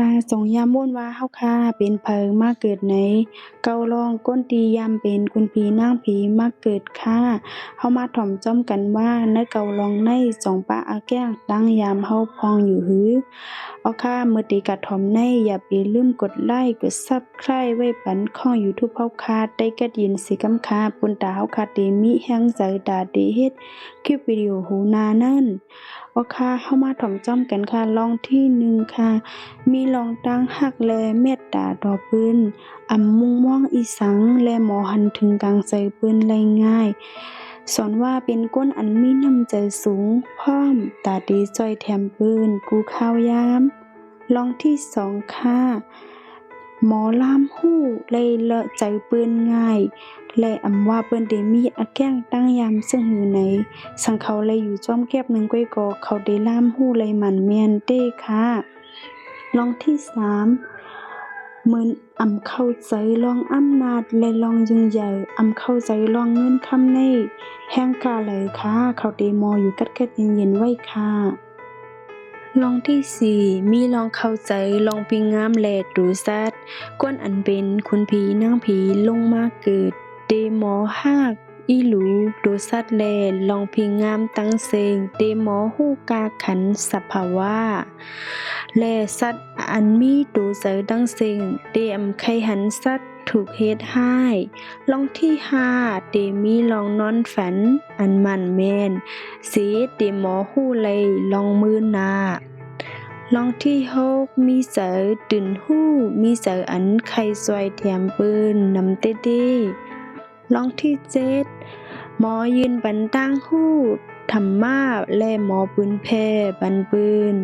ค่ะสงยามม่วนว่าเฮาค่ะเป็นเพิงมาเกิดในเกาลองก้นตียามเป็นคุณผีนางผีมาเกิดค่ะเฮามาถ่อมจ้อมกันว่าในเกาลองในสองปะอาแก้งตั้งยามเฮาพองอยู่หือเอาค่ะมื้อนี้ก็ถ่อมในอย่าไปลืมกดไลค์กด Subscribe ไว้ปันของ YouTube เฮาค่ะได้กระดิ่งสิกำค่ะปุ่นตาเฮาค่ะได้มีแรงใจตาได้เฮ็ดคลิปวิดีโอหูหน้านั้นเอาค่ะเฮามาถ่อมจ้อมกันค่ะลองที่หนึ่งค่ะมีลองตั้งฮักแลเมตตาต่อเพิ่นอำมุ่งม่องอีสังและหมอหันถึงกลางใจเปิ้นไลง่ายสอนว่าเป็นก้นอันมีน้ำใจสูงพร้อมตาดีจ้อยแถมเปิ้นกูข้าวยามลองที่สองค่ะหมอลามฮู้เลยเลอะใจเปิ้นง่ายและอำว่าเปิ้นได้มีอาแก้งตั้งยามซึ่งหือในสังเขาเลยอยู่จ้อมแก็บหนึ่งก้อยกอเขาได้ลามฮู้เลยหมั่นแม่นเด้ค่ะลองที่สามเหมือนอำเข้าใจลองอำนาจและลองยิ่งใหญ่อำเข้าใจลองเงินคำในแห่งกาเลยค่ะเขาได้มออยู่กัดๆเย็นๆไว้ค่ะลองที่สี่มีลองเข้าใจลองพิงงามแลดูซัดก้นอันเป็นคุณผีนางผีลงมาเกิดเดหมอฮากอีหลูดูซัดแลลองพิงงามตั้งเซงเดหมอฮู้กาขันสภาวะและสัตว์อันมีตูเสอดังเซงเดอำไขหันสัตว์ถูกเฮ็ดให้ลองที่ห้าเดมีลองนอนฝันอันมันแม่นสีเดหมอฮู้เลยลองมือนาลองที่หกมีเสอตื่นฮู้มีเสออันไข่ซอยแถมปืนนำเต้เด้ลองที่เจ็ดหมอยืนบันตั้งฮู้ธรรมาและหมอปืนแพร่บันปืน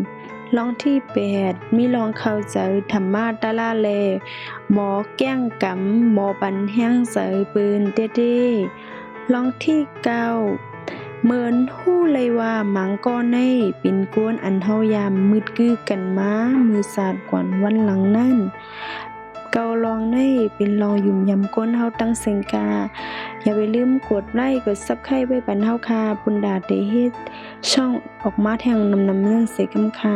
ลองที่แปดมีลองเข้าใจธรรมาตะลาแลหมอแก้งกำหมอบันแห้งเสยปืนเด้ๆลองที่เก้าเหมือนฮู้เลยว่าหมังก้อนในเป็นกวนอันเฮายามมืดกือกันมามือสาดกวนวันหลังนั่นเกาลองในเป็นลองยุ่มยำก้นเฮาตั้งเสียงกาอย่าไปลืมกดไลค์กด Subscribe ไว้ปันเฮาค่ะบุญดาได้เฮ็ดช่องออกมาแทงนำเรื่องเสกำค่ะ